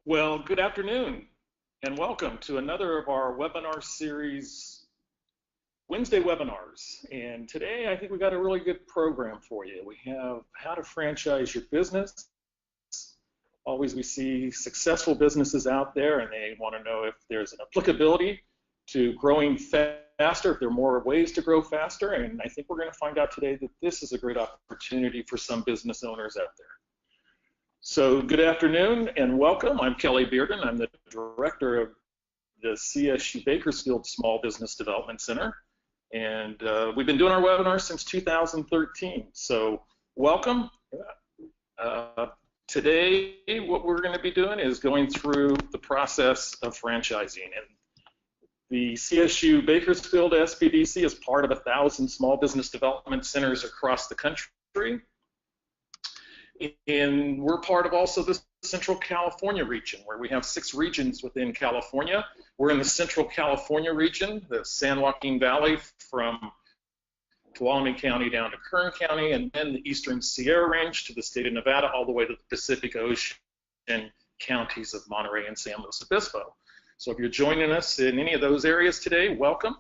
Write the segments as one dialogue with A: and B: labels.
A: Well, good afternoon and welcome to another of our webinar series, Wednesday webinars. And today I think we got a really good program for you. We have how to franchise your business. Always we see successful businesses out there and they want to know if there's an applicability to growing faster, if there are more ways to grow faster. And I think we're going to find out today that this is a great opportunity for some business owners out there. So good afternoon and welcome. I'm Kelly Bearden. I'm the director of the CSU Bakersfield Small Business Development Center. And we've been doing our webinars since 2013. So welcome. Today, what we're going to be doing is going through the process of franchising. And the CSU Bakersfield SBDC is part of 1,000 small business development centers across the country. And we're part of also the Central California region, where we have 6 regions within California. We're in the Central California region, the San Joaquin Valley from Tuolumne County down to Kern County, and then the Eastern Sierra Range to the state of Nevada, all the way to the Pacific Ocean counties of Monterey and San Luis Obispo. So if you're joining us in any of those areas today, welcome.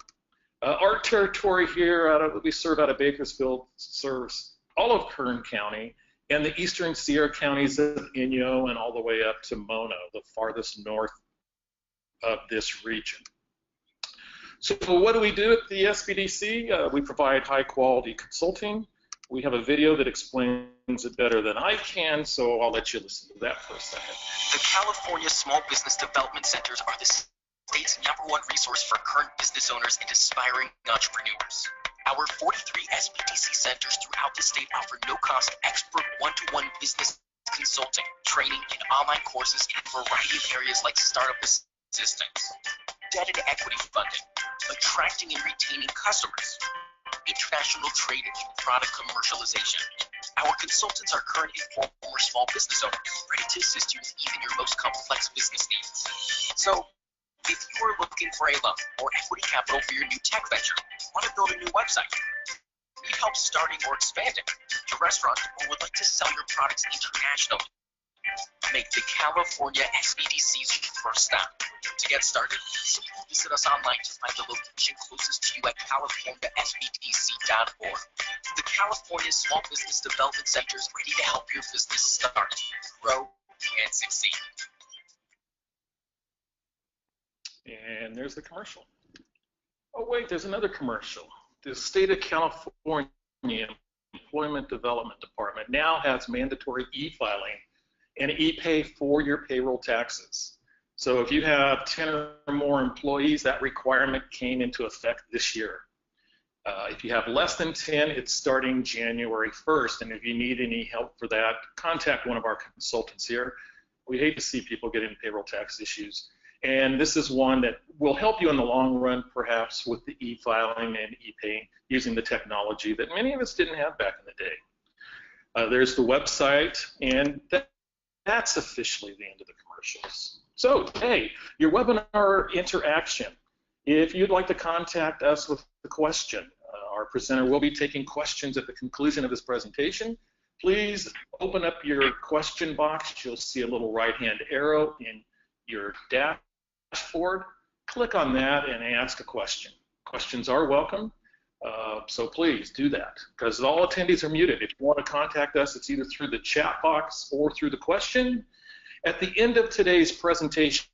A: Our territory here, we serve out of Bakersfield, serves all of Kern County, and the eastern Sierra counties of Inyo and all the way up to Mono, the farthest north of this region. So what do we do at the SBDC? We provide high quality consulting. We have a video that explains it better than I can, so I'll let you listen to that for a second.
B: The California Small Business Development Centers are the state's #1 resource for current business owners and aspiring entrepreneurs. Our 43 SBDC centers throughout the state offer no-cost expert one-to-one business consulting, training, and online courses in a variety of areas like startup assistance, debt and equity funding, attracting and retaining customers, international trade and product commercialization. Our consultants are current and former small business owners, ready to assist you with even your most complex business needs. So, if you are looking for a loan or equity capital for your new tech venture, want to build a new website, need help starting or expanding your restaurant, or would like to sell your products internationally, make the California SBDC's your first stop. To get started, simply visit us online to find the location closest to you at californiasbdc.org. The California Small Business Development Center is ready to help your business start, grow, and succeed.
A: And there's the commercial. Oh wait, there's another commercial. The state of California Employment Development Department now has mandatory e-filing and e-pay for your payroll taxes. So if you have 10 or more employees, that requirement came into effect this year. If you have less than 10, it's starting January 1st. And if you need any help for that, contact one of our consultants here. We hate to see people get in payroll tax issues. And this is one that will help you in the long run, perhaps, with the e-filing and e-paying using the technology that many of us didn't have back in the day. There's the website, and that's officially the end of the commercials. So, hey, your webinar interaction. If you'd like to contact us with a question, our presenter will be taking questions at the conclusion of this presentation. Please open up your question box. You'll see a little right-hand arrow in your dashboard. Click on that and ask a question. Questions are welcome, so please do that, because all attendees are muted. If you want to contact us, it's either through the chat box or through the question. At the end of today's presentation,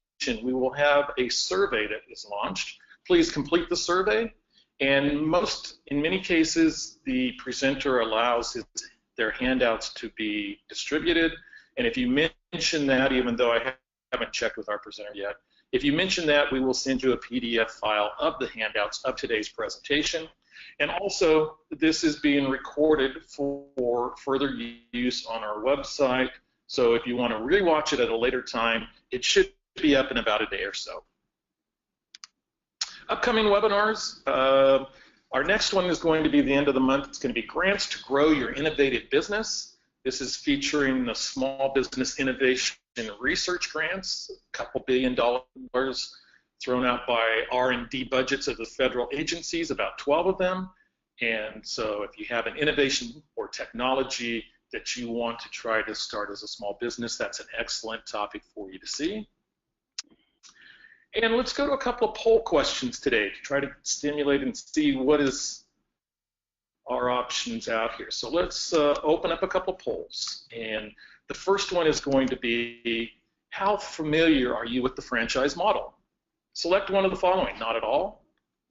A: we will have a survey that is launched. Please complete the survey, and in many cases, the presenter allows their handouts to be distributed, and if you mention that, even though I haven't checked with our presenter yet, if you mention that, we will send you a PDF file of the handouts of today's presentation. And also, this is being recorded for further use on our website. So if you want to rewatch it at a later time, it should be up in about a day or so. Upcoming webinars. Our next one is going to be the end of the month. It's going to be Grants to Grow Your Innovative Business. This is featuring the Small Business Innovation Research Grants, a couple $1 billion thrown out by R&D budgets of the federal agencies, about 12 of them. And so if you have an innovation or technology that you want to try to start as a small business, that's an excellent topic for you to see. And let's go to a couple of poll questions today to try to stimulate and see what is our options out here. So let's open up a couple of polls. And the first one is going to be, how familiar are you with the franchise model? Select one of the following: not at all,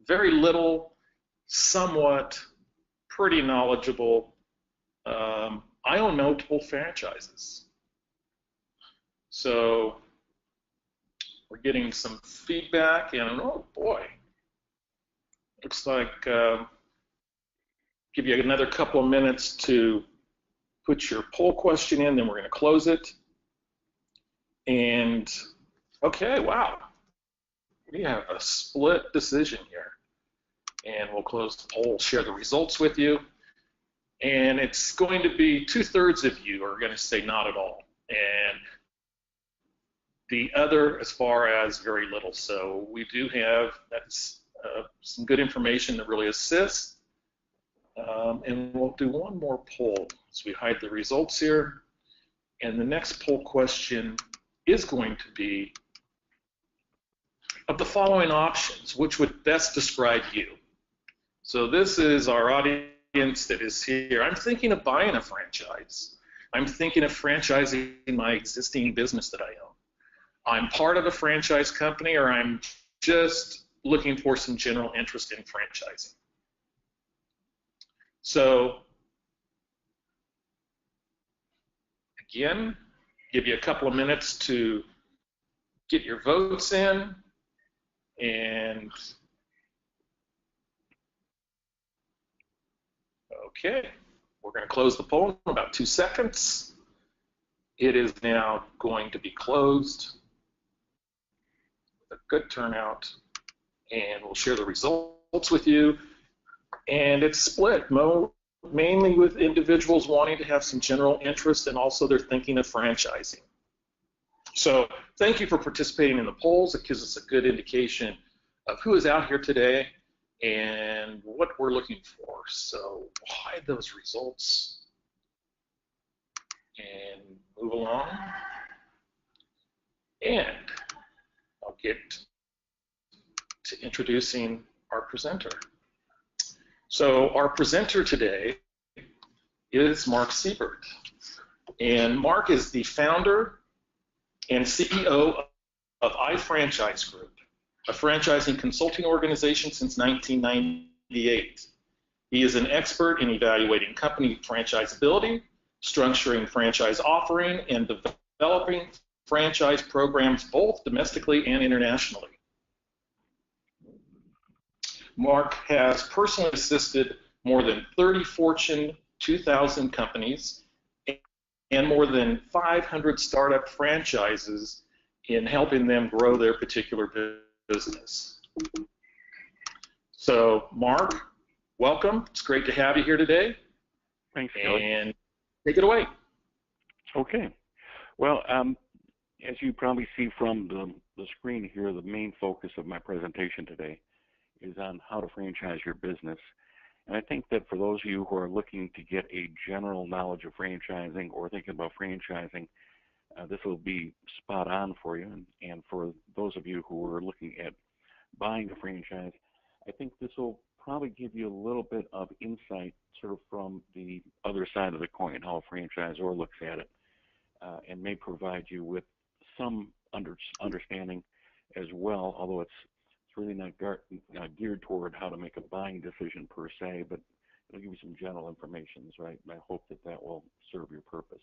A: very little, somewhat, pretty knowledgeable. I own multiple franchises. So we're getting some feedback, and oh boy, looks like give you another couple of minutes to put your poll question in, then we're going to close it. And okay, wow, we have a split decision here. And we'll close the poll, share the results with you. And it's going to be 2/3 of you are going to say not at all. And the other, as far as very little. So we do have, that's some good information that really assists. And we'll do one more poll as we hide the results here. And the next poll question is going to be, of the following options, which would best describe you? So this is our audience that is here. I'm thinking of buying a franchise. I'm thinking of franchising my existing business that I own. I'm part of a franchise company, or I'm just looking for some general interest in franchising. So again, give you a couple of minutes to get your votes in, and okay, we're going to close the poll in about 2 seconds. It is now going to be closed with a good turnout, and we'll share the results with you. And it's split, mainly with individuals wanting to have some general interest, and also they're thinking of franchising. So thank you for participating in the polls. It gives us a good indication of who is out here today and what we're looking for. So we'll hide those results and move along. And I'll get to introducing our presenter. So our presenter today is Mark Siebert. And Mark is the founder and CEO of iFranchise Group, a franchising consulting organization since 1998. He is an expert in evaluating company franchisability, structuring franchise offering, and developing franchise programs both domestically and internationally. Mark has personally assisted more than 30 Fortune 2000 companies and more than 500 startup franchises in helping them grow their particular business. So, Mark, welcome. It's great to have you here today.
C: Thanks, Kelly.
A: And take it away.
C: Okay. Well, as you probably see from the screen here, the main focus of my presentation today is on how to franchise your business. And I think that for those of you who are looking to get a general knowledge of franchising or thinking about franchising, this will be spot on for you. And for those of you who are looking at buying a franchise, I think this will probably give you a little bit of insight sort of from the other side of the coin, how a franchisor looks at it, and may provide you with some understanding as well, although it's really not geared toward how to make a buying decision per se, but it'll give you some general information, right? And I hope that that will serve your purpose.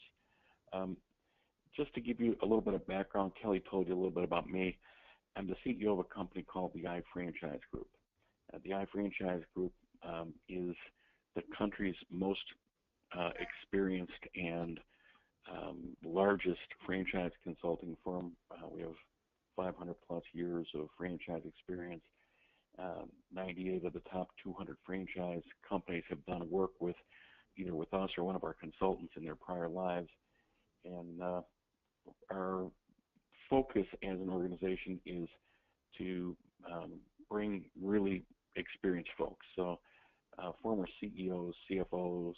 C: Just to give you a little bit of background, Kelly told you a little bit about me. I'm the CEO of a company called the iFranchise Group. The iFranchise Group is the country's most experienced and largest franchise consulting firm. We have 500 plus years of franchise experience. 98 of the top 200 franchise companies have done work with either with us or one of our consultants in their prior lives. And our focus as an organization is to bring really experienced folks. So former CEOs, CFOs,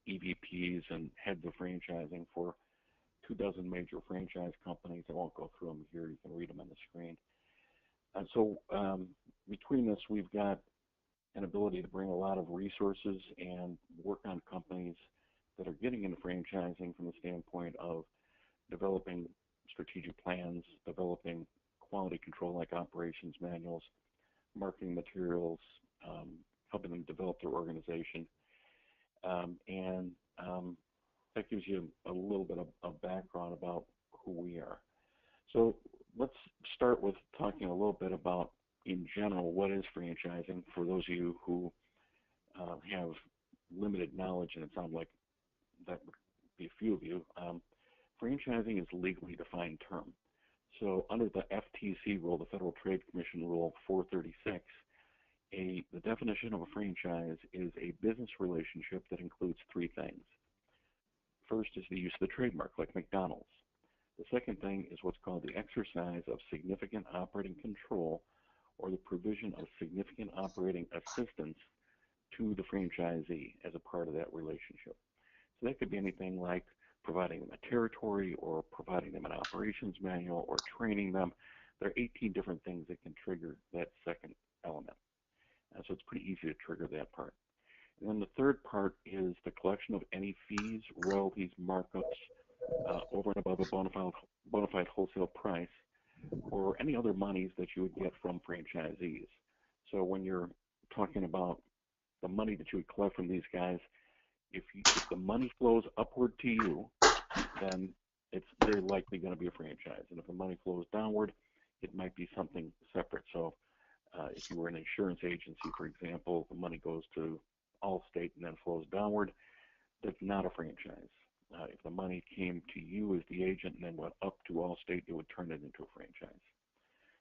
C: EVPs, VPs and heads of franchising for 24 major franchise companies. I won't go through them here. You can read them on the screen. And so between us, we've got an ability to bring a lot of resources and work on companies that are getting into franchising from the standpoint of developing strategic plans, developing quality control like operations manuals, marketing materials, helping them develop their organization. And that gives you a little bit of background about who we are. So let's start with talking a little bit about, in general, what is franchising for those of you who have limited knowledge, and it sounds like that would be a few of you. Franchising is a legally defined term. So under the FTC rule, the Federal Trade Commission Rule 436, the definition of a franchise is a business relationship that includes three things. First is the use of the trademark, like McDonald's. The second thing is what's called the exercise of significant operating control, or the provision of significant operating assistance to the franchisee as a part of that relationship. So that could be anything like providing them a territory, or providing them an operations manual, or training them. There are 18 different things that can trigger that second element. So it's pretty easy to trigger that part. And then the third part is the collection of any fees, royalties, markups over and above a bona fide wholesale price, or any other monies that you would get from franchisees. So when you're talking about the money that you would collect from these guys, if the money flows upward to you, then it's very likely going to be a franchise. And if the money flows downward, it might be something separate. So if you were an insurance agency, for example, the money goes to Allstate and then flows downward, that's not a franchise. If the money came to you as the agent and then went up to Allstate, it would turn it into a franchise.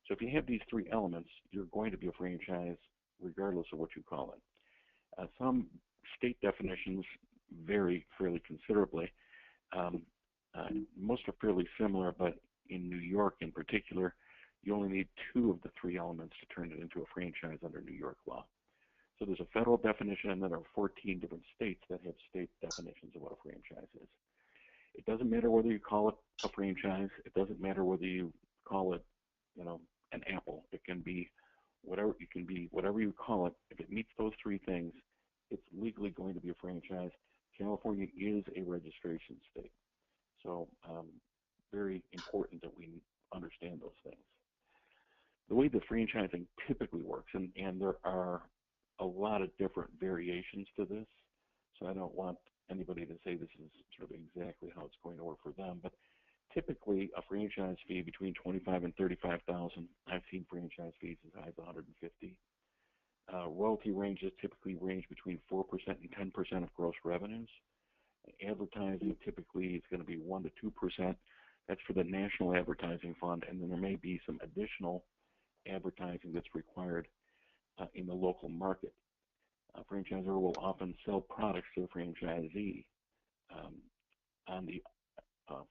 C: So if you have these three elements, you're going to be a franchise regardless of what you call it. Some state definitions vary fairly considerably. Most are fairly similar, but in New York in particular, you only need two of the three elements to turn it into a franchise under New York law. So there's a federal definition, and then there are 14 different states that have state definitions of what a franchise is. It doesn't matter whether you call it a franchise. It doesn't matter whether you call it, an apple. It can be whatever. It can be whatever you call it. If it meets those three things, it's legally going to be a franchise. California is a registration state, so very important that we understand those things. The way the franchising typically works, and there are a lot of different variations to this, so I don't want anybody to say this is sort of exactly how it's going to work for them, but typically a franchise fee between $25,000 and $35,000. I've seen franchise fees as high as $150,000. Royalty ranges typically range between 4% and 10% of gross revenues. Advertising typically is going to be 1% to 2%. That's for the National Advertising Fund, and then there may be some additional advertising that's required in the local market. A franchisor will often sell products to the franchisee. On the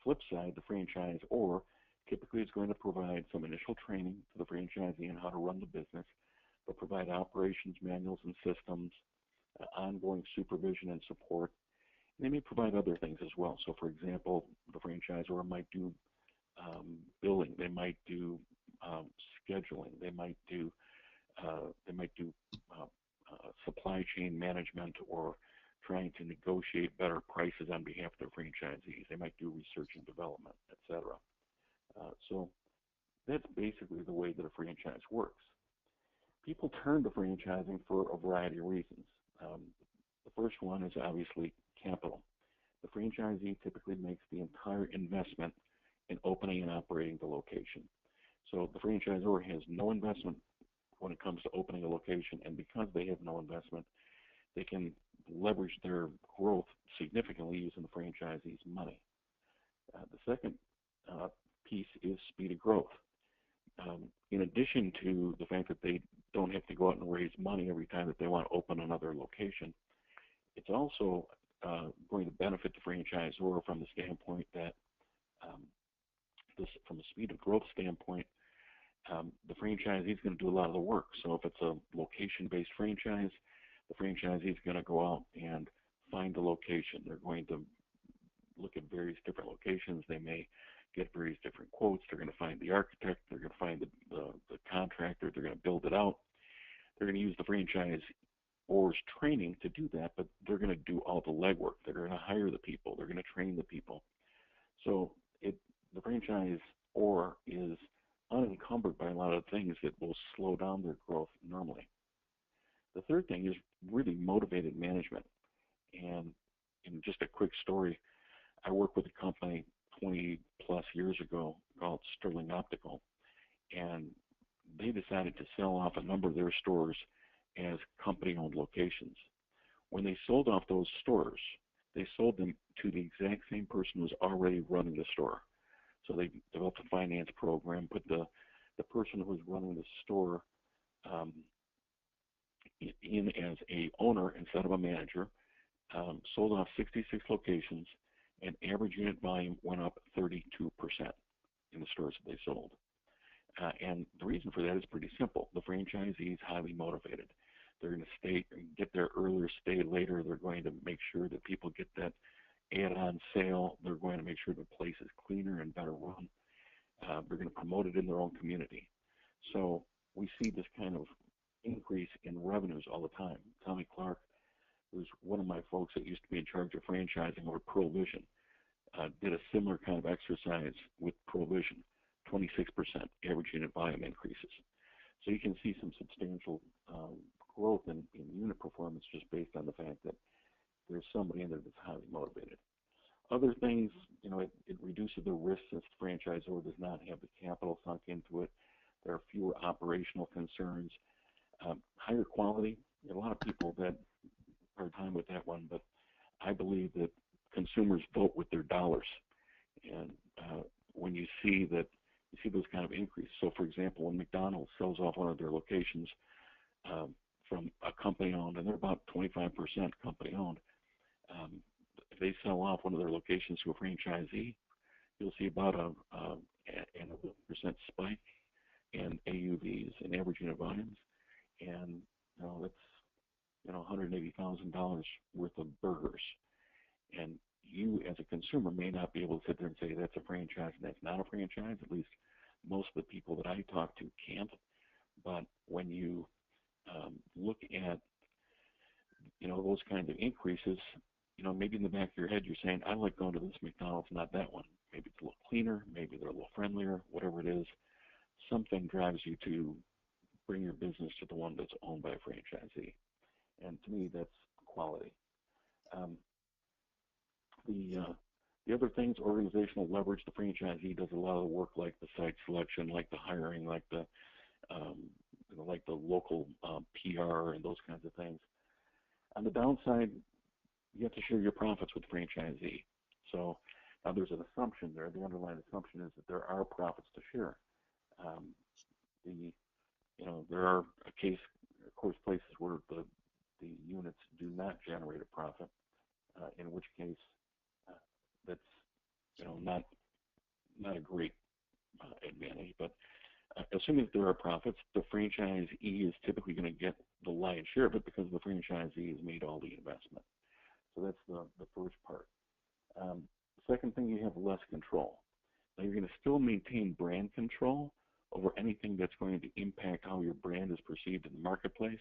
C: flip side, the franchisor typically is going to provide some initial training to the franchisee on how to run the business, but provide operations manuals and systems, ongoing supervision and support. And they may provide other things as well. So, for example, the franchisor might do billing, they might do scheduling, they might do supply chain management, or trying to negotiate better prices on behalf of their franchisees. They might do research and development, etc. So that's basically the way that a franchise works. People turn to franchising for a variety of reasons. The first one is obviously capital. The franchisee typically makes the entire investment in opening and operating the location. So the franchisor has no investment when it comes to opening a location, and because they have no investment, they can leverage their growth significantly using the franchisee's money. The second piece is speed of growth. In addition to the fact that they don't have to go out and raise money every time that they want to open another location, it's also going to benefit the franchisor from the standpoint that, from a speed of growth standpoint, the franchisee is going to do a lot of the work. So if it's a location-based franchise, the franchisee is going to go out and find a location. They're going to look at various different locations. They may get various different quotes. They're going to find the architect. They're going to find the contractor. They're going to build it out. They're going to use the franchise or training to do that, but they're going to do all the legwork. They're going to hire the people. They're going to train the people. So the franchise or is unencumbered by a lot of things that will slow down their growth normally. The third thing is really motivated management. And in just a quick story, I worked with a company 20 plus years ago called Sterling Optical, and they decided to sell off a number of their stores as company-owned locations. When they sold off those stores, they sold them to the exact same person who was already running the store. So they developed a finance program, put the person who was running the store in as a owner instead of a manager, sold off 66 locations, and average unit volume went up 32% in the stores that they sold. And the reason for that is pretty simple. The franchisee is highly motivated. They're going to get there earlier, stay later. They're going to make sure that people get that add-on sale. They're going to make sure the place is cleaner and better run. They're going to promote it in their own community. So we see this kind of increase in revenues all the time. Tommy Clark, who's one of my folks that used to be in charge of franchising over Provision, did a similar kind of exercise with Provision, 26% average unit volume increases. So you can see some substantial growth in unit performance just based on the fact that there's somebody in there that's highly motivated. Other things, it reduces the risk since the franchisor does not have the capital sunk into it. There are fewer operational concerns. Higher quality, a lot of people that hard time with that one, but I believe that consumers vote with their dollars. And when you see those kind of increases. So for example, when McDonald's sells off one of their locations from a company owned, and they're about 25% company owned, if they sell off one of their locations to a franchisee, you'll see about a 11% spike in AUVs and average unit volumes, and that's $180,000 worth of burgers. And you as a consumer may not be able to sit there and say that's a franchise and that's not a franchise. At least most of the people that I talk to can't. But when you look at those kinds of increases, maybe in the back of your head you're saying, I like going to this McDonald's, not that one. Maybe it's a little cleaner, maybe they're a little friendlier, whatever it is. Something drives you to bring your business to the one that's owned by a franchisee. And to me, that's quality. The other things, organizational leverage, the franchisee does a lot of the work, like the site selection, like the hiring, like the local PR and those kinds of things. On the downside, you have to share your profits with the franchisee. So now there's an assumption there. The underlying assumption is that there are profits to share. There are of course, places where the units do not generate a profit, in which case that's not a great advantage. But assuming that there are profits, the franchisee is typically going to get the lion's share of it because the franchisee has made all the investment. So that's the first part. The second thing, you have less control. Now you're going to still maintain brand control over anything that's going to impact how your brand is perceived in the marketplace,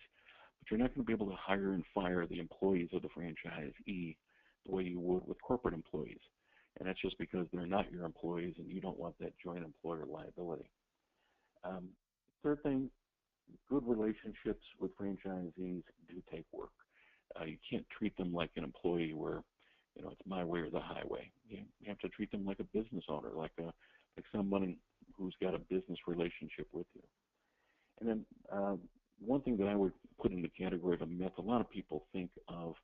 C: but you're not going to be able to hire and fire the employees of the franchisee the way you would with corporate employees. And that's just because they're not your employees and you don't want that joint employer liability. Third thing, good relationships with franchisees do take work. You can't treat them like an employee where, it's my way or the highway. You have to treat them like a business owner, like someone who's got a business relationship with you. And then one thing that I would put in the category of a myth, a lot of people think of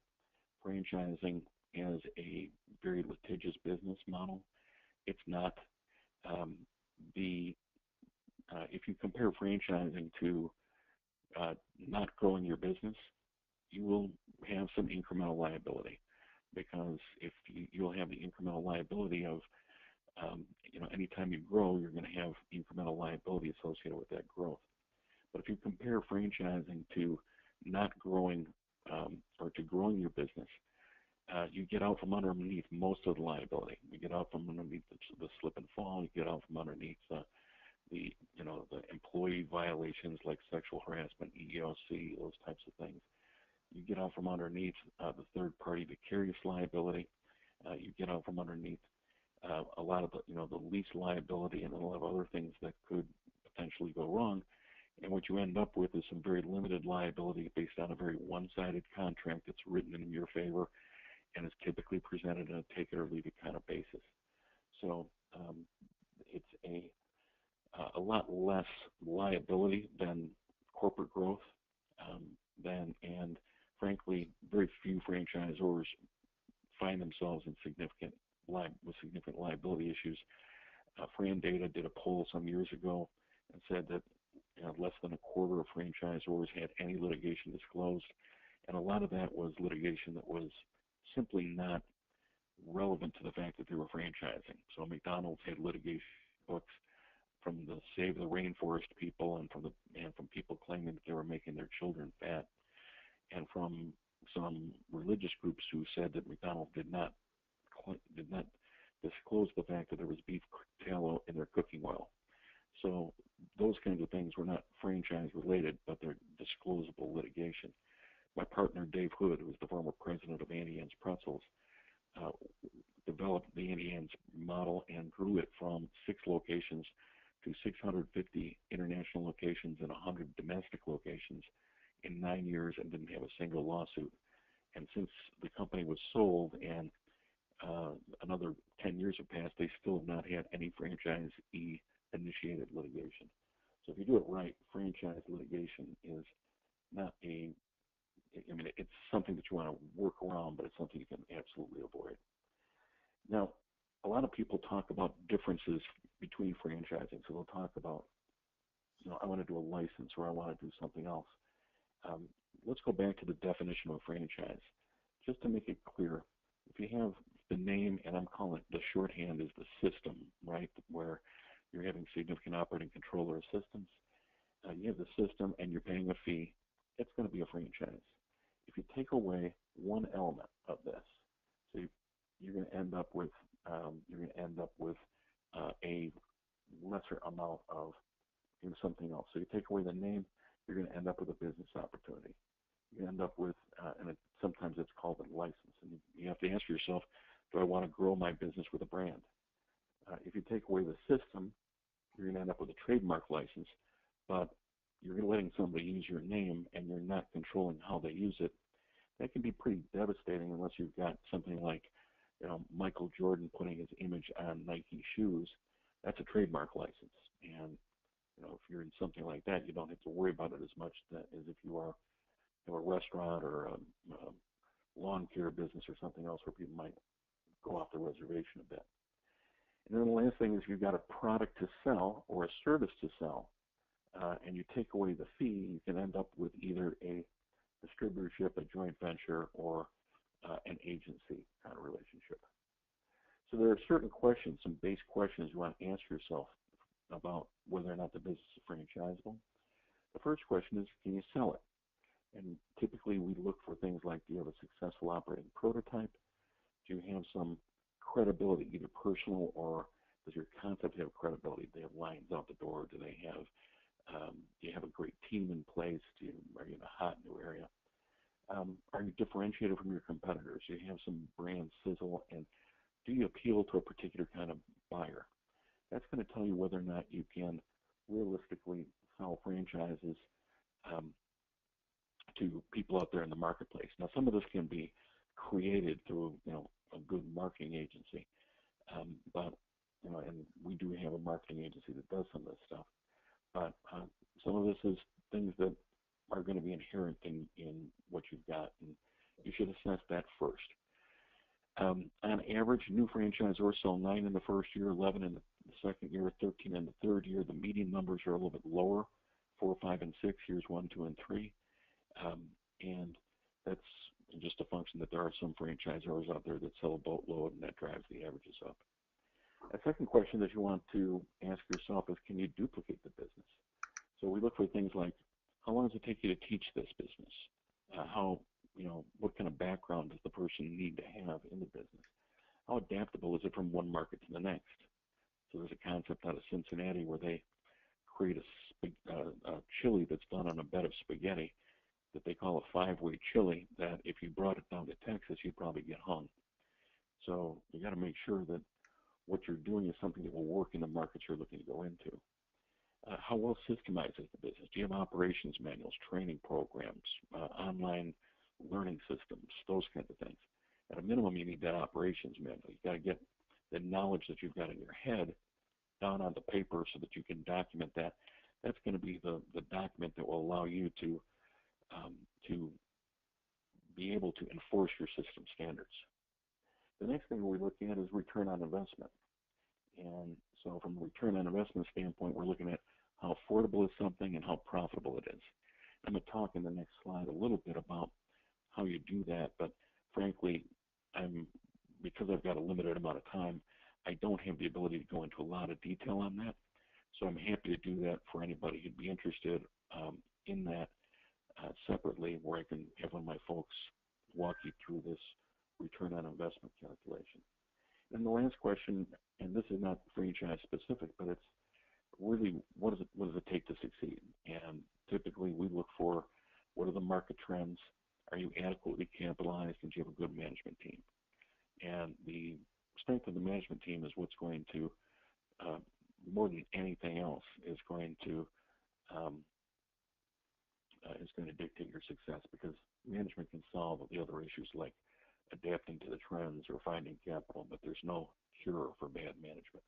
C: franchising as a very litigious business model. It's not. If you compare franchising to not growing your business, you will have some incremental liability, because if you'll have the incremental liability of anytime you grow, you're going to have incremental liability associated with that growth. But if you compare franchising to not growing or to growing your business, you get out from underneath most of the liability. You get out from underneath the slip and fall. You get out from underneath the employee violations like sexual harassment, EEOC, those types of things. You get out from underneath the third-party vicarious liability. You get out from underneath a lot of the lease liability and a lot of other things that could potentially go wrong. And what you end up with is some very limited liability based on a very one-sided contract that's written in your favor and is typically presented on a take it or leave it kind of basis. So it's a lot less liability than corporate growth, and frankly, very few franchisors find themselves in significant liability issues. Fran Data did a poll some years ago and said that less than a quarter of franchisors had any litigation disclosed, and a lot of that was litigation that was simply not relevant to the fact that they were franchising. So McDonald's had litigation books from the Save the Rainforest people and from people claiming that they were making their children fat, and from some religious groups who said that McDonald's did not disclose the fact that there was beef tallow in their cooking oil. So those kinds of things were not franchise related, but they're disclosable litigation. My partner Dave Hood, who was the former president of Auntie Anne's Pretzels, developed the Auntie Anne's model and grew it from 6 locations to 650 international locations and 100 domestic locations in 9 years and didn't have a single lawsuit. And since the company was sold and another 10 years have passed, they still have not had any franchisee-initiated litigation. So if you do it right, franchise litigation is not it's something that you want to work around, but it's something you can absolutely avoid. Now, a lot of people talk about differences between franchising. So they'll talk about, I want to do a license or I want to do something else. Let's go back to the definition of a franchise. Just to make it clear, if you have the name, and I'm calling it the shorthand is the system, right, where you're having significant operating control or assistance, you have the system and you're paying a fee, it's going to be a franchise. If you take away one element of this, so you're going to end up with a lesser amount of something else. So you take away the name, you're going to end up with a business opportunity. You end up with, sometimes it's called a license. And you have to ask yourself, do I want to grow my business with a brand? If you take away the system, you're going to end up with a trademark license, but you're letting somebody use your name and you're not controlling how they use it. That can be pretty devastating unless you've got something like, Michael Jordan putting his image on Nike shoes. That's a trademark license. And, if you're in something like that, you don't have to worry about it as much as if you are a restaurant or a lawn care business or something else where people might go off the reservation a bit. And then the last thing is you've got a product to sell or a service to sell, and you take away the fee, you can end up with either a distributorship, a joint venture, or an agency kind of relationship. So there are certain questions, some base questions you want to ask yourself about whether or not the business is franchisable. The first question is, can you sell it? And typically we look for things like, do you have a successful operating prototype? Do you have some credibility, either personal or does your concept have credibility? Do they have lines out the door? Do they have, do you have a great team in place? Are you in a hot new area? Are you differentiated from your competitors? Do you have some brand sizzle? And do you appeal to a particular kind of buyer? That's going to tell you whether or not you can realistically sell franchises to people out there in the marketplace. Now, some of this can be created through, a good marketing agency, but and we do have a marketing agency that does some of this stuff. But some of this is things that are going to be inherent in what you've got, and you should assess that first. On average, new franchisors sell 9 in the first year, 11 in the second year, 13 in the third year. The median numbers are a little bit lower, 4, 5, and 6, years 1, 2, and 3. And that's just a function that there are some franchisors out there that sell a boatload, and that drives the averages up. A second question that you want to ask yourself is, can you duplicate the business? So we look for things like, how long does it take you to teach this business? How what kind of background does the person need to have in the business? How adaptable is it from one market to the next? So there's a concept out of Cincinnati where they create a chili that's done on a bed of spaghetti that they call a five-way chili, that if you brought it down to Texas, you'd probably get hung. So you got to make sure that what you're doing is something that will work in the markets you're looking to go into. How well systemized is the business? Do you have operations manuals, training programs, online learning systems, those kinds of things? At a minimum, you need that operations manual. You got to get the knowledge that you've got in your head down on the paper so that you can document that. That's going to be the document that will allow you to be able to enforce your system standards. The next thing we're looking at is return on investment. And so from a return on investment standpoint, we're looking at how affordable is something and how profitable it is. I'm going to talk in the next slide a little bit about how you do that, but frankly, because I've got a limited amount of time, I don't have the ability to go into a lot of detail on that. So I'm happy to do that for anybody who'd be interested in that separately, where I can have one of my folks walk you through this return on investment calculation. And the last question, and this is not franchise specific, but it's really what does it take to succeed? And typically we look for what are the market trends? Are you adequately capitalized, and do you have a good management team? And the strength of the management team is what's going to, more than anything else, is going to dictate your success, because management can solve the other issues like adapting to the trends or finding capital, but there's no cure for bad management.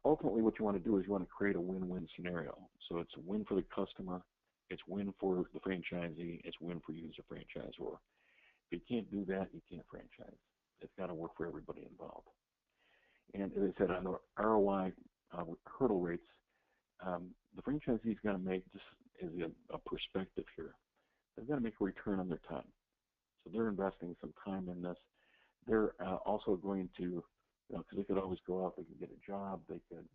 C: Ultimately, what you want to do is you want to create a win-win scenario. So it's a win for the customer, it's win for the franchisee, it's win for you as a franchisor. If you can't do that, you can't franchise. It's got to work for everybody involved. And as I said, on the ROI hurdle rates, the franchisee's got to make, just as a perspective here, they've got to make a return on their time. So they're investing some time in this. They're also going to, because they could always go out, they could get a job, they could,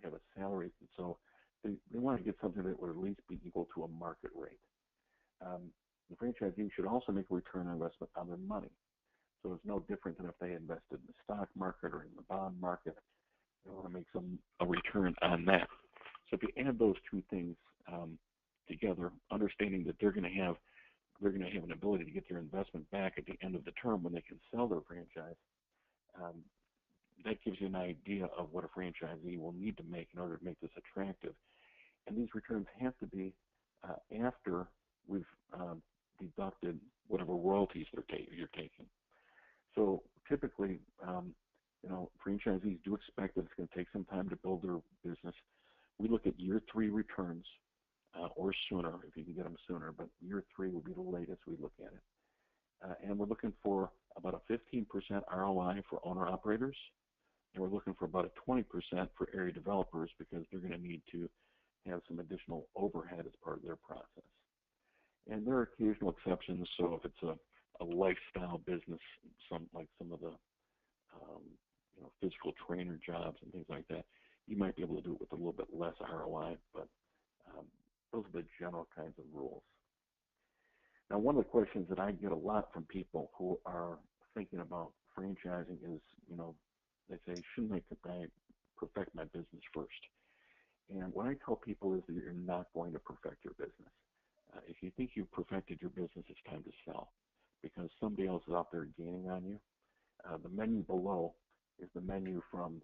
C: have a salary. And so they want to get something that would at least be equal to a market rate. The franchisee should also make a return on investment on their money. So it's no different than if they invested in the stock market or in the bond market. They want to make a return on that. So if you add those two things together, understanding that they're going to have an ability to get their investment back at the end of the term when they can sell their franchise, that gives you an idea of what a franchisee will need to make in order to make this attractive. And these returns have to be after we've deducted whatever royalties you're taking. So typically, franchisees do expect that it's going to take some time to build their business. We look at year 3 returns, or sooner, if you can get them sooner, but year 3 would be the latest we look at it. And we're looking for about a 15% ROI for owner-operators, and we're looking for about a 20% for area developers, because they're going to need to have some additional overhead as part of their process. And there are occasional exceptions, so if it's a lifestyle business, some of the physical trainer jobs and things like that, you might be able to do it with a little bit less ROI, but those are the general kinds of rules. Now, one of the questions that I get a lot from people who are thinking about franchising is, they say, shouldn't I perfect my business first? And what I tell people is that you're not going to perfect your business. If you think you've perfected your business, it's time to sell, because somebody else is out there gaining on you. The menu below is the menu from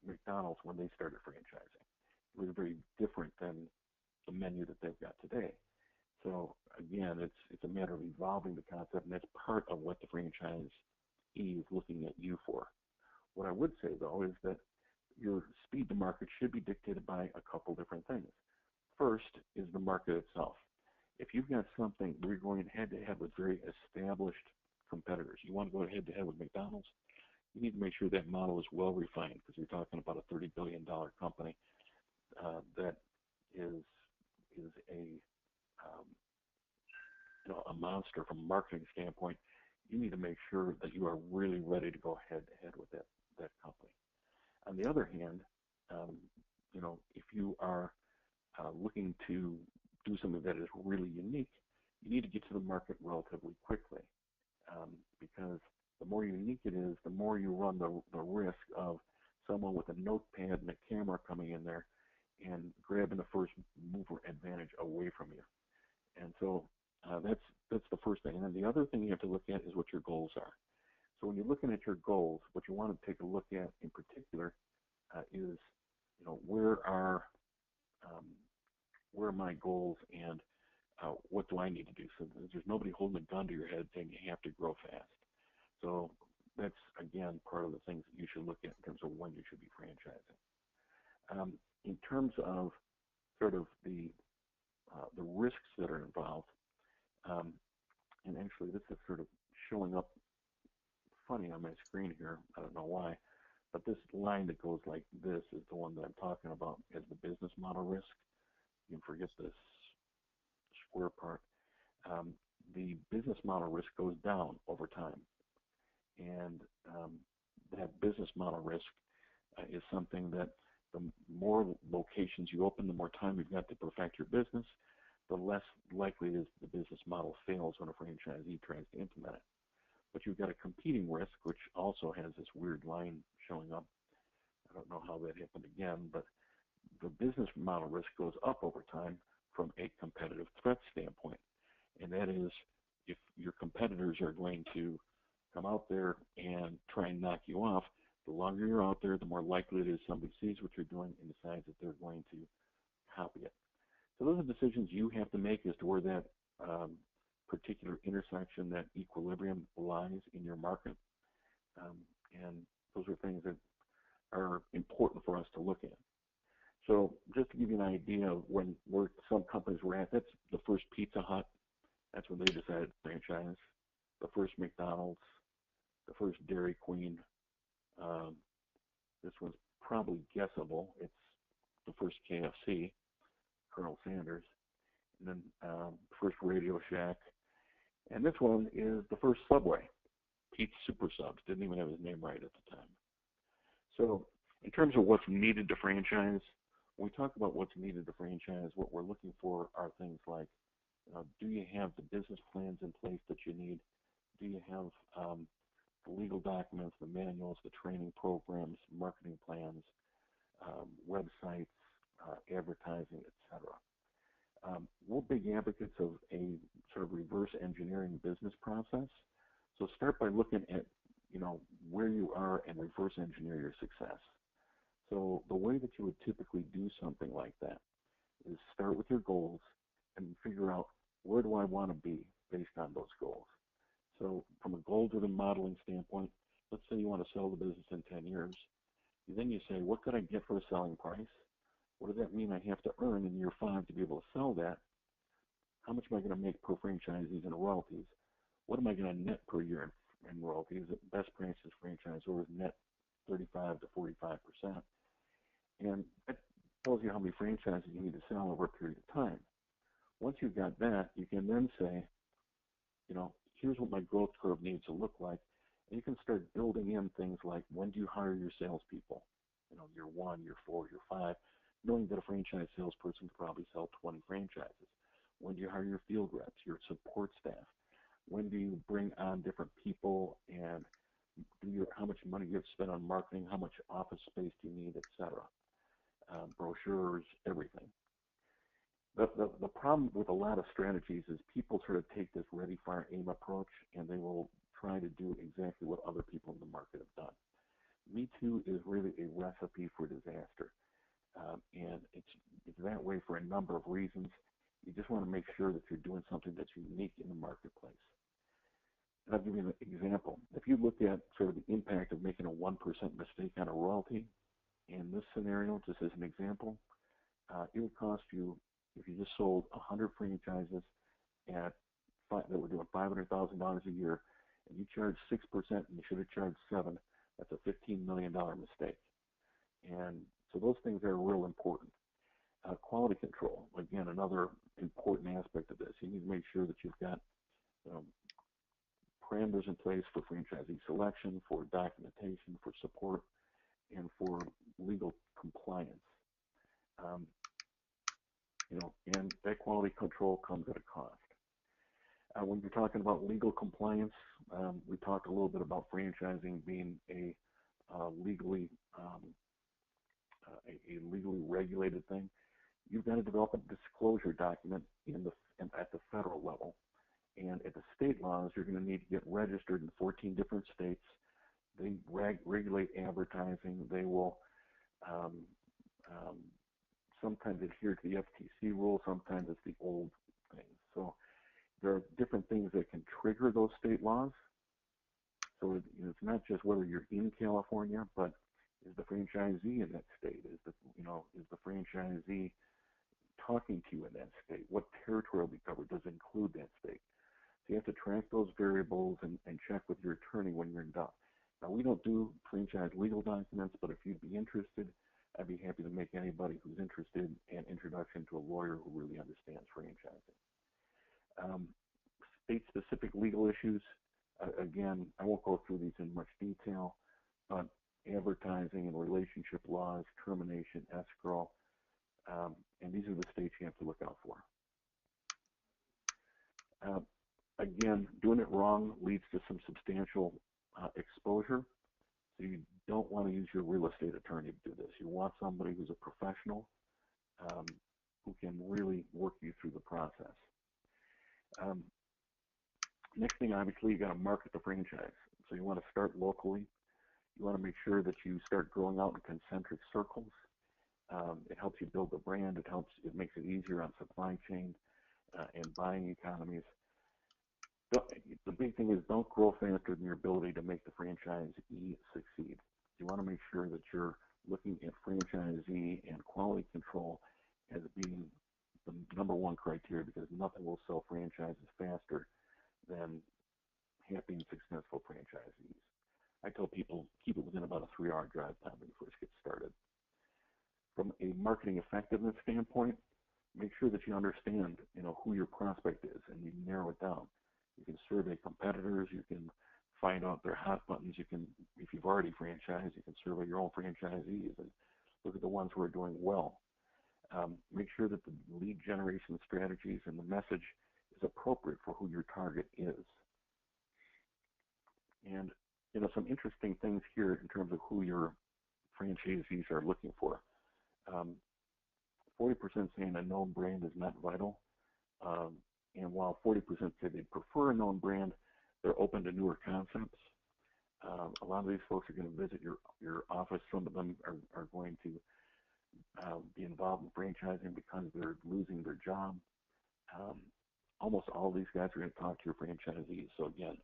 C: McDonald's when they started franchising. It was very different than the menu that they've got today. So again, it's a matter of evolving the concept, and that's part of what the franchisee is looking at you for. What I would say, though, is that your speed to market should be dictated by a couple different things. First is the market itself. If you've got something where you're going head-to-head with very established competitors, you want to go head-to-head with McDonald's, you need to make sure that model is well refined, because you're talking about a $30 billion company that is a monster from a marketing standpoint. You need to make sure that you are really ready to go head-to-head with that company. On the other hand, if you are looking to do do something that is really unique, you need to get to the market relatively quickly, because the more unique it is, the more you run the risk of someone with a notepad and a camera coming in there and grabbing the first mover advantage away from you. And so that's the first thing. And then the other thing you have to look at is what your goals are. So when you're looking at your goals, what you want to take a look at in particular is, where are my goals, and what do I need to do? So there's nobody holding a gun to your head saying you have to grow fast. So that's, again, part of the things that you should look at in terms of when you should be franchising. In terms of sort of the risks that are involved, and actually this is sort of showing up funny on my screen here. I don't know why, but this line that goes like this is the one that I'm talking about as the business model risk. You can forget this square part. The business model risk goes down over time, and that business model risk is something that the more locations you open, the more time you've got to perfect your business, the less likely it is the business model fails when a franchisee tries to implement it. But you've got a competing risk, which also has this weird line showing up. I don't know how that happened again, but the business model risk goes up over time from a competitive threat standpoint. And that is, if your competitors are going to come out there and try and knock you off, the longer you're out there, the more likely it is somebody sees what you're doing and decides that they're going to copy it. So those are decisions you have to make as to where that particular intersection, that equilibrium lies in your market. And those are things that are important for us to look at. So just to give you an idea of where some companies were at, that's the first Pizza Hut. That's when they decided to franchise. The first McDonald's, the first Dairy Queen. This one's probably guessable. It's the first KFC, Colonel Sanders, and then the first Radio Shack. And this one is the first Subway, Pete's Super Subs. Didn't even have his name right at the time. So in terms of what's needed to franchise, when we talk about what's needed to franchise, what we're looking for are things like, do you have the business plans in place that you need? Do you have the legal documents, the manuals, the training programs, marketing plans, websites, advertising, etc.? We're big advocates of a sort of reverse engineering business process. So start by looking at, where you are and reverse engineer your success. So the way that you would typically do something like that is start with your goals and figure out, where do I want to be based on those goals? So from a goal-driven modeling standpoint, let's say you want to sell the business in 10 years. Then you say, what could I get for a selling price? What does that mean I have to earn in year 5 to be able to sell that? How much am I going to make per franchisees in royalties? What am I going to net per year in royalties? At best practices, franchisors net 35 to 45%. And that tells you how many franchises you need to sell over a period of time. Once you've got that, you can then say, here's what my growth curve needs to look like. And you can start building in things like, when do you hire your salespeople? Year 1, year 4, year 5, knowing that a franchise salesperson could probably sell 20 franchises. When do you hire your field reps, your support staff? When do you bring on different people, and how much money you have to spend on marketing? How much office space do you need, etc.? Brochures, everything. The problem with a lot of strategies is people sort of take this ready, fire, aim approach, and they will try to do exactly what other people in the market have done. Me Too is really a recipe for disaster. And it's that way for a number of reasons. You just want to make sure that you're doing something that's unique in the marketplace. And I'll give you an example. If you look at sort of the impact of making a 1% mistake on a royalty, in this scenario, just as an example, it would cost you, if you just sold 100 franchises that were doing $500,000 a year, and you charged 6% and you should have charged 7%, that's a $15 million mistake. And so those things are real important. Quality control, again, another important aspect of this. You need to make sure that you've got parameters in place for franchisee selection, for documentation, for support, and for legal compliance. and that quality control comes at a cost. When you're talking about legal compliance, we talked a little bit about franchising being a legally regulated thing. You've got to develop a disclosure document at the federal level, and at the state laws, you're going to need to get registered in 14 different states. They regulate advertising. They will sometimes adhere to the FTC rule. Sometimes it's the old thing. So there are different things that can trigger those state laws. So it's not just whether you're in California, but is the franchisee in that state? Is the franchisee talking to you in that state? What territory will be covered? Does it include that state? So you have to track those variables and check with your attorney when you're in doubt. Now, we don't do franchise legal documents, but if you'd be interested, I'd be happy to make anybody who's interested an introduction to a lawyer who really understands franchising. State-specific legal issues, again, I won't go through these in much detail, but advertising and relationship laws, termination, escrow, and these are the states you have to look out for. Again, doing it wrong leads to some substantial exposure. So you don't want to use your real estate attorney to do this. You want somebody who's a professional who can really work you through the process. Next thing, obviously, you got to market the franchise. So you want to start locally. You want to make sure that you start growing out in concentric circles. It helps you build the brand. It makes it easier on supply chain and buying economies. The big thing is don't grow faster than your ability to make the franchisee succeed. You want to make sure that you're looking at franchisee and quality control as being the number one criteria, because nothing will sell franchises faster than happy and successful franchisees. I tell people keep it within about a 3-hour drive time when you first get started. From a marketing effectiveness standpoint, make sure that you understand, who your prospect is, and you narrow it down. You can survey competitors. You can find out their hot buttons. You can, if you've already franchised, you can survey your own franchisees and look at the ones who are doing well. Make sure that the lead generation strategies and the message is appropriate for who your target is. And, some interesting things here in terms of who your franchisees are looking for. 40% saying a known brand is not vital. And while 40% say they prefer a known brand, they're open to newer concepts. A lot of these folks are going to visit your office. Some of them are going to be involved in franchising because they're losing their job. Almost all of these guys are going to talk to your franchisees. So again,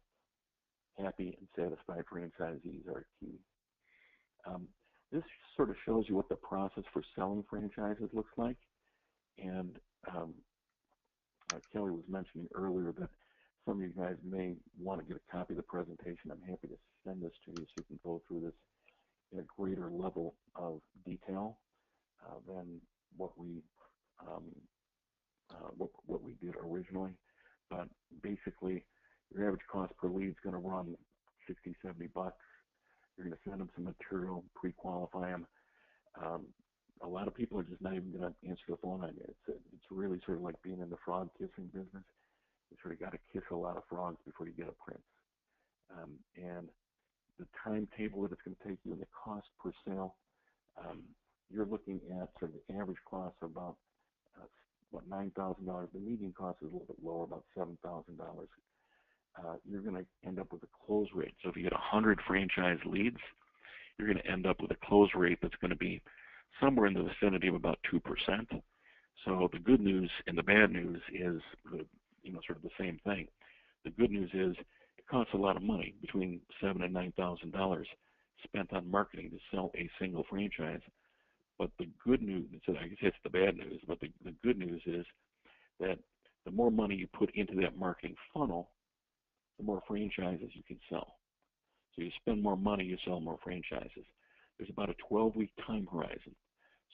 C: happy and satisfied franchisees are key. This sort of shows you what the process for selling franchises looks like. And Kelly was mentioning earlier that some of you guys may want to get a copy of the presentation. I'm happy to send this to you so you can go through this in a greater level of detail than what we did originally. But basically, your average cost per lead is going to run $60, $70. You're going to send them some material, pre-qualify them. A lot of people are just not even going to answer the phone on you. It's really sort of like being in the frog kissing business. You sort of got to kiss a lot of frogs before you get a prince. And the timetable that it's going to take you and the cost per sale, you're looking at sort of the average cost of about $9,000. The median cost is a little bit lower, about $7,000. You're going to end up with a close rate. So if you get 100 franchise leads, you're going to end up with a close rate that's going to be somewhere in the vicinity of about 2%. So the good news and the bad news is sort of the same thing. The good news is it costs a lot of money, between $7,000 and $9,000 spent on marketing to sell a single franchise. But the good news, so I guess it's the bad news, but the good news is that the more money you put into that marketing funnel, the more franchises you can sell. So you spend more money, you sell more franchises. There's about a 12-week time horizon.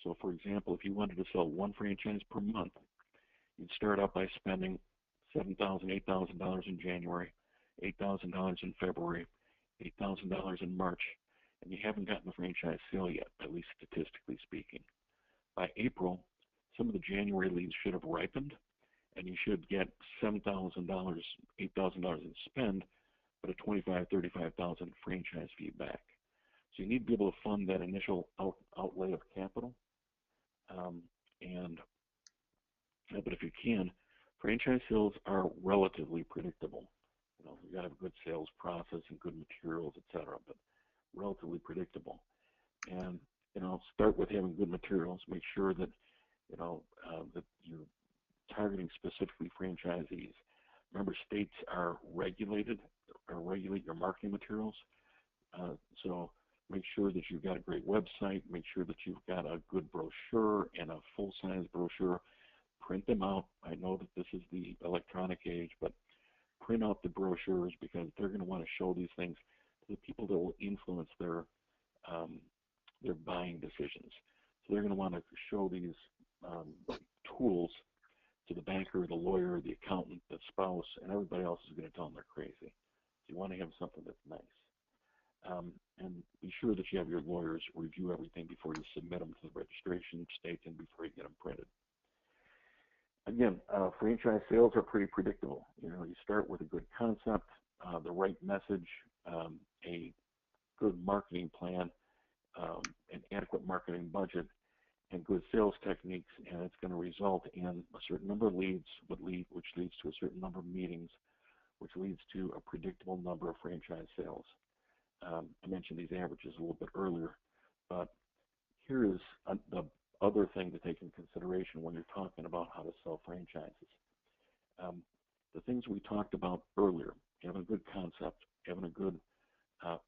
C: So for example, if you wanted to sell one franchise per month, you'd start out by spending $7,000, $8,000 in January, $8,000 in February, $8,000 in March, and you haven't gotten the franchise sale yet, at least statistically speaking. By April, some of the January leads should have ripened, and you should get $7,000, $8,000 in spend, but a $25,000, $35,000 franchise fee back. So you need to be able to fund that initial outlay of capital. But if you can, franchise sales are relatively predictable. You got to have a good sales process and good materials, etc. But relatively predictable. And start with having good materials. Make sure that that you're targeting specifically franchisees. Remember, states are regulated or regulate your marketing materials. So make sure that you've got a great website. Make sure that you've got a good brochure and a full-size brochure. Print them out. I know that this is the electronic age, but print out the brochures because they're going to want to show these things to the people that will influence their buying decisions. So they're going to want to show these tools to the banker, the lawyer, the accountant, the spouse, and everybody else is going to tell them they're crazy. So you want to have something that's nice. And be sure that you have your lawyers review everything before you submit them to the registration state and before you get them printed. Again, franchise sales are pretty predictable. You start with a good concept, the right message, a good marketing plan, an adequate marketing budget, and good sales techniques, and it's going to result in a certain number of leads, which leads to a certain number of meetings, which leads to a predictable number of franchise sales. I mentioned these averages a little bit earlier, but here is the other thing to take into consideration when you're talking about how to sell franchises. The things we talked about earlier, having a good concept, having a good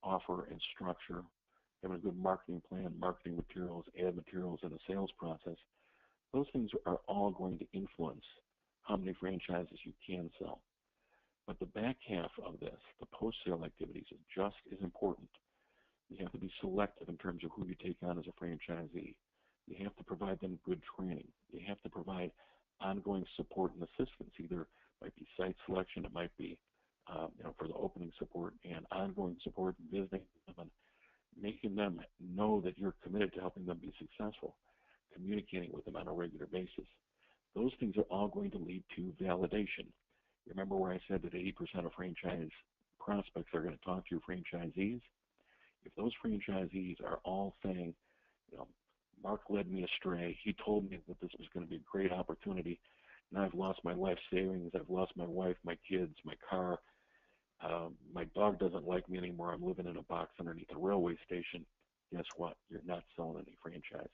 C: offer and structure, having a good marketing plan, marketing materials, ad materials, and a sales process, those things are all going to influence how many franchises you can sell. But the back half of this, the post-sale activities, is just as important. You have to be selective in terms of who you take on as a franchisee. You have to provide them good training. You have to provide ongoing support and assistance. Either it might be site selection, it might be for the opening support and ongoing support, and visiting them and making them know that you're committed to helping them be successful, communicating with them on a regular basis. Those things are all going to lead to validation. Remember where I said that 80% of franchise prospects are going to talk to your franchisees? If those franchisees are all saying, Mark led me astray, he told me that this was going to be a great opportunity, and I've lost my life savings, I've lost my wife, my kids, my car, my dog doesn't like me anymore, I'm living in a box underneath a railway station, guess what? You're not selling any franchises.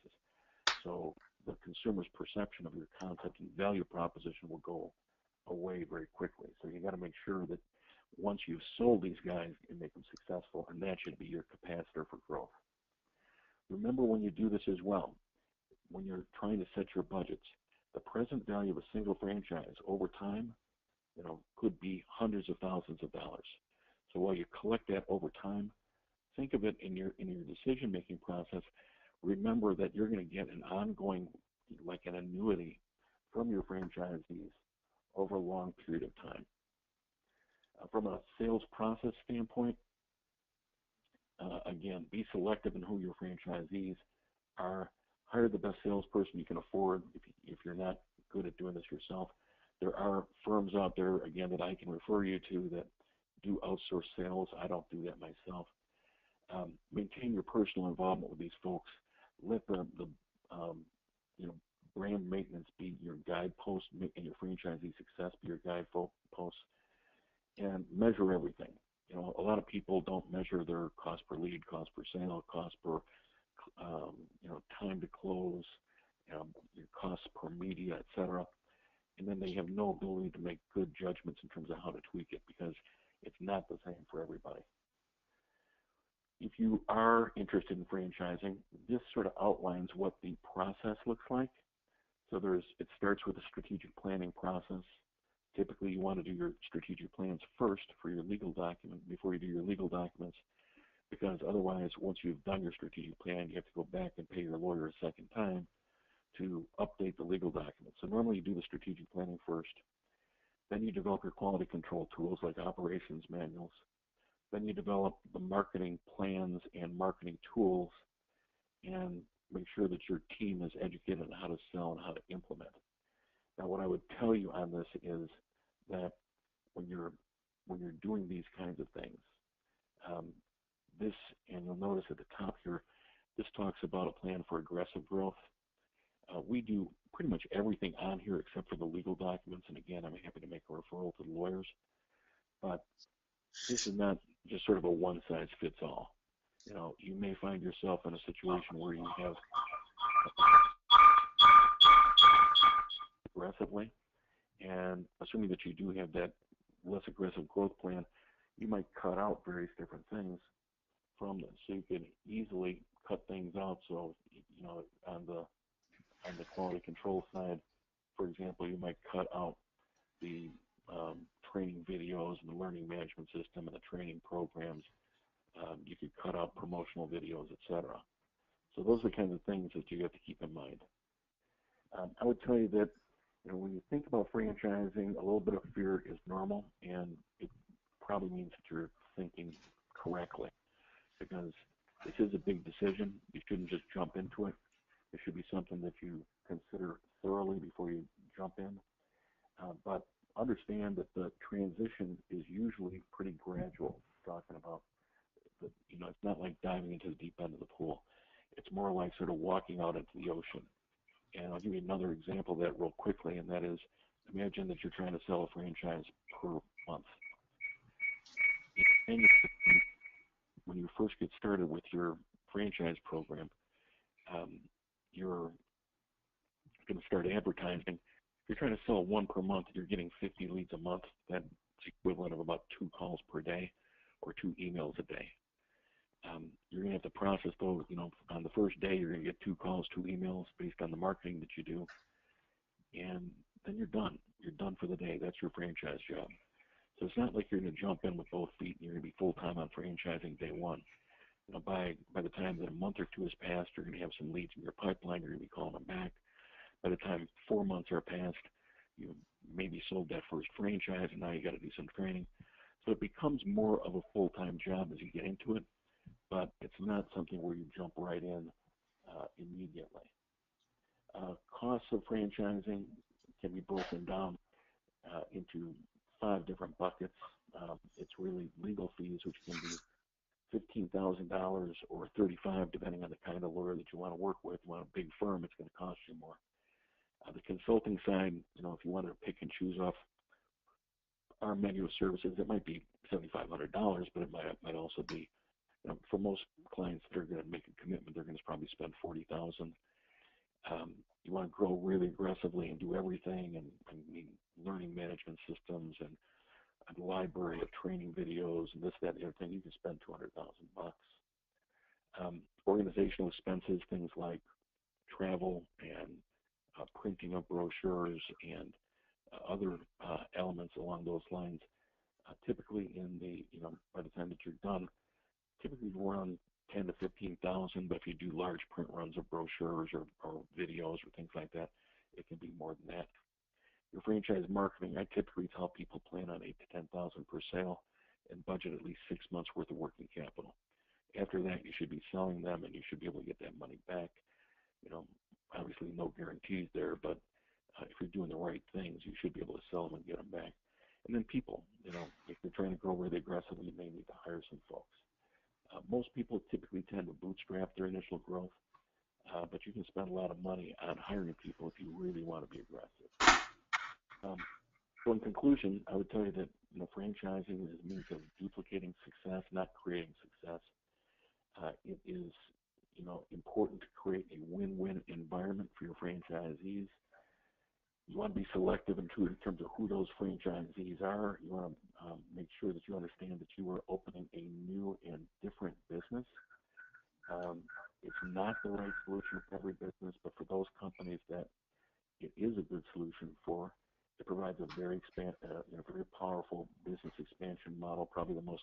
C: So the consumer's perception of your concept and value proposition will go away very quickly. So you got to make sure that once you've sold these guys, you make them successful, and that should be your capacitor for growth. Remember when you do this as well, when you're trying to set your budgets, the present value of a single franchise over time, could be hundreds of thousands of dollars. So while you collect that over time, think of it in your decision-making process. Remember that you're going to get an ongoing, like an annuity from your franchisees over a long period of time. From a sales process standpoint, again, be selective in who your franchisees are. Hire the best salesperson you can afford if you're not good at doing this yourself. There are firms out there, again, that I can refer you to that do outsource sales. I don't do that myself. Maintain your personal involvement with these folks. Let the brand maintenance be your guidepost, and your franchisee success be your guidepost, and measure everything. A lot of people don't measure their cost per lead, cost per sale, cost per time to close, your costs per media, etc. And then they have no ability to make good judgments in terms of how to tweak it because it's not the same for everybody. If you are interested in franchising, this sort of outlines what the process looks like. So it starts with a strategic planning process. Typically, you want to do your strategic plans first for your legal document before you do your legal documents, because otherwise, once you've done your strategic plan, you have to go back and pay your lawyer a second time to update the legal documents. So normally you do the strategic planning first. Then you develop your quality control tools like operations manuals. Then you develop the marketing plans and marketing tools. And make sure that your team is educated on how to sell and how to implement. Now, what I would tell you on this is that when you're doing these kinds of things, this, and you'll notice at the top here, this talks about a plan for aggressive growth. We do pretty much everything on here except for the legal documents, and again, I'm happy to make a referral to the lawyers. But this is not just sort of a one-size-fits-all. You know, you may find yourself in a situation where you have aggressively, and assuming that you do have that less aggressive growth plan, you might cut out various different things from this. So you could easily cut things out. So, you know, on the quality control side, for example, you might cut out the training videos and the learning management system and the training programs. You could cut out promotional videos, etc. So those are the kinds of things that you have to keep in mind. I would tell you that, you know, when you think about franchising, a little bit of fear is normal, and it probably means that you're thinking correctly, because this is a big decision. You shouldn't just jump into it. It should be something that you consider thoroughly before you jump in. But understand that the transition is usually pretty gradual. Talking about, you know, it's not like diving into the deep end of the pool. It's more like sort of walking out into the ocean. And I'll give you another example of that real quickly, and that is, imagine that you're trying to sell a franchise per month. And when you first get started with your franchise program, you're going to start advertising. If you're trying to sell one per month, you're getting 50 leads a month. That's equivalent of about 2 calls per day or 2 emails a day. You're going to have to process those. You know, on the first day, you're going to get 2 calls, 2 emails based on the marketing that you do. And then you're done. You're done for the day. That's your franchise job. So it's not like you're going to jump in with both feet and you're going to be full-time on franchising day one. You know, by the time that a month or 2 has passed, you're going to have some leads in your pipeline. You're going to be calling them back. By the time 4 months are passed, you maybe sold that first franchise, and now you got to do some training. So it becomes more of a full-time job as you get into it, but it's not something where you jump right in immediately. Costs of franchising can be broken down into 5 different buckets. It's really legal fees, which can be $15,000 or $35,000, depending on the kind of lawyer that you want to work with. If you want a big firm, it's going to cost you more. The consulting side, you know, if you wanted to pick and choose off our menu of services, it might be $7,500, but it might also be, you know, for most clients that are going to make a commitment, they're going to probably spend $40,000. You want to grow really aggressively and do everything, and need learning management systems and a library of training videos and this, that, and everything. You can spend $200,000. Organizational expenses, things like travel and printing of brochures and other elements along those lines. Typically, by the time that you're done, typically around 10 to 15,000. But if you do large print runs of brochures or videos or things like that, it can be more than that. Your franchise marketing, I typically tell people plan on 8 to 10,000 per sale and budget at least 6 months worth of working capital. After that, you should be selling them, and you should be able to get that money back. You know, obviously no guarantees there, but if you're doing the right things, you should be able to sell them and get them back. And then people, you know, if you're trying to grow really aggressively, you may need to hire some folks. Most people typically tend to bootstrap their initial growth, but you can spend a lot of money on hiring people if you really want to be aggressive. So in conclusion, I would tell you that, you know, franchising is a means of duplicating success, not creating success. It is, you know, important to create a win-win environment for your franchisees. You want to be selective in terms of who those franchisees are. You want to make sure that you understand that you are opening a new and different business. It's not the right solution for every business, but for those companies that it is a good solution for, it provides a very very powerful business expansion model, probably the most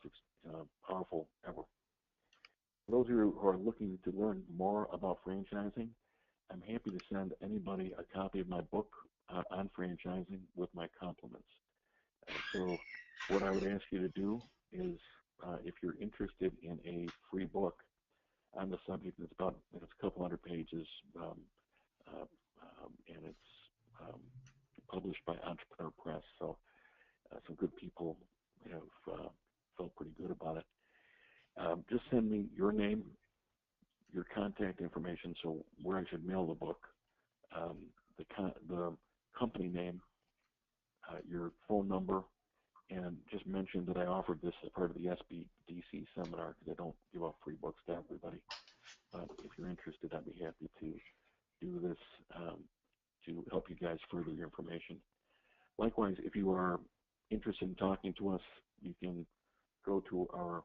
C: powerful ever. For those of you who are looking to learn more about franchising, I'm happy to send anybody a copy of my book on franchising with my compliments. So what I would ask you to do is, if you're interested in a free book, on the subject. It's about a couple hundred pages, and it's published by Entrepreneur Press. So some good people have felt pretty good about it. Just send me your name, your contact information, so where I should mail the book, the company name, your phone number, and just mention that I offered this as part of the SBDC seminar, because I don't give out free books to everybody. If you're interested, I'd be happy to do this to help you guys further your information. Likewise, if you are interested in talking to us, you can go to our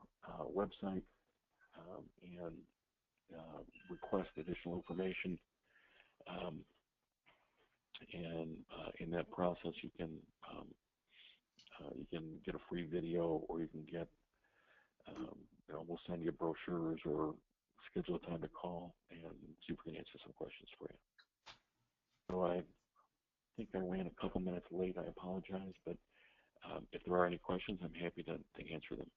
C: website and request additional information. And in that process, you can get a free video, or you can get, we'll send you brochures or schedule a time to call and see if we can answer some questions for you. So I think I ran a couple minutes late. I apologize, but if there are any questions, I'm happy to answer them.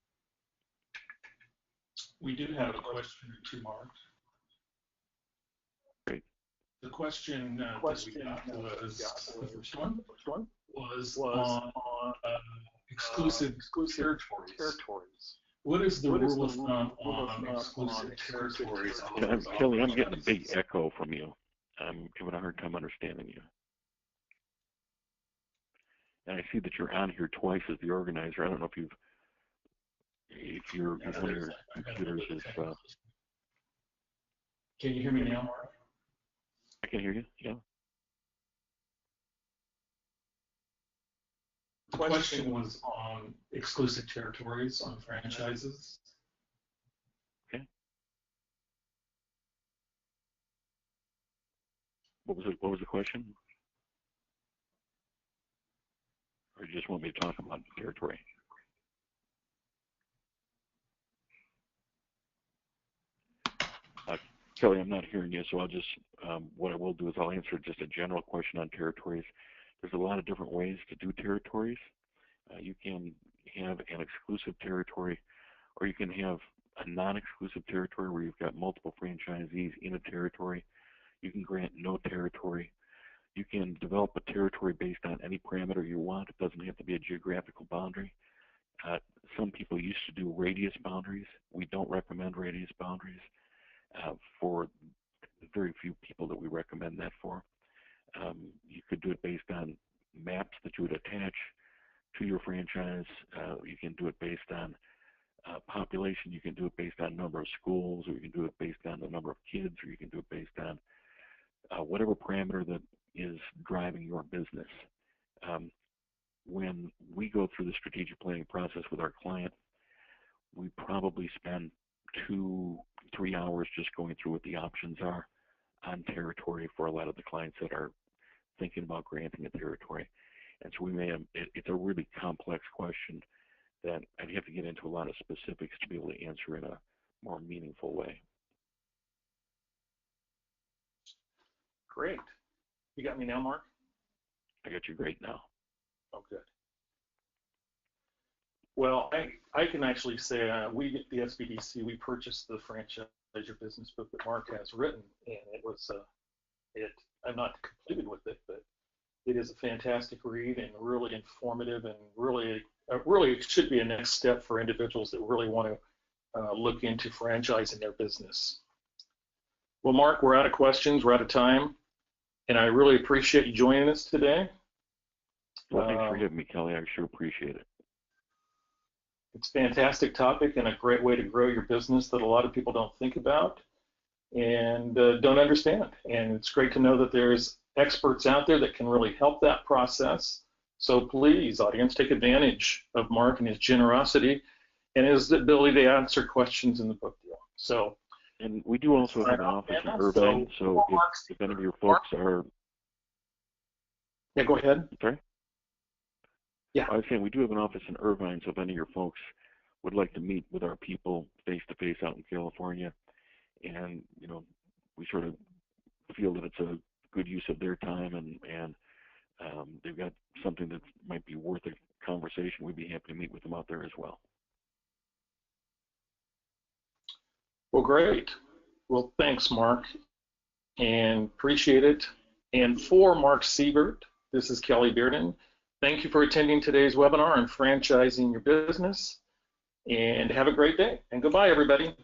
A: We do have a question or two, Mark.
C: Great.
A: The question that we got was, the first one was on exclusive territories. What is the rule of thumb on exclusive territories?
C: Kelly, I'm getting a big echo from you. I'm having a hard time understanding you. And I see that you're on here twice as the organizer. I don't know if one of your computers is.
A: Can you hear me now, Mark?
C: I can hear you. Yeah.
A: The question was on exclusive territories on franchises.
C: Okay. What was the question? Or you just want me to talk about territory? Kelly, I'm not hearing you, so I'll just, what I will do is I'll answer just a general question on territories. There's a lot of different ways to do territories. You can have an exclusive territory, or you can have a non-exclusive territory where you've got multiple franchisees in a territory. You can grant no territory. You can develop a territory based on any parameter you want. It doesn't have to be a geographical boundary. Some people used to do radius boundaries. We don't recommend radius boundaries for very few people that we recommend that for. You could do it based on maps that you would attach to your franchise. You can do it based on population. You can do it based on number of schools, or you can do it based on the number of kids, or you can do it based on whatever parameter that is driving your business. When we go through the strategic planning process with our client, we probably spend 2-3 hours just going through what the options are on territory for a lot of the clients that are thinking about granting a territory. And so we may have, it's a really complex question that I'd have to get into a lot of specifics to be able to answer in a more meaningful way.
A: Great. You got me now, Mark?
C: I got you great now.
A: Oh, good. Well, I can actually say we at the SBDC, we purchased the franchise business book that Mark has written, and it was, I'm not completed with it, but it is a fantastic read and really informative, and really it should be a next step for individuals that really want to look into franchising their business. Well, Mark, we're out of questions, we're out of time, and I really appreciate you joining us today.
C: Well, thanks for having me, Kelly. I sure appreciate it.
A: It's a fantastic topic and a great way to grow your business that a lot of people don't think about and don't understand. And it's great to know that there's experts out there that can really help that process. So please, audience, take advantage of Mark and his generosity and his ability to answer questions in the book deal. So,
C: and we do also have an office in Irvine, so if any of your folks are...
A: Yeah, go ahead.
C: Sorry?
A: Yeah.
C: I was saying we do have an office in Irvine, so if any of your folks would like to meet with our people face-to-face out in California, and, you know, we sort of feel that it's a good use of their time, and they've got something that might be worth a conversation, we'd be happy to meet with them out there as well.
A: Well, great. Well, thanks, Mark, and appreciate it. And for Mark Siebert, this is Kelly Bearden. Thank you for attending today's webinar on franchising your business, and have a great day. And goodbye, everybody.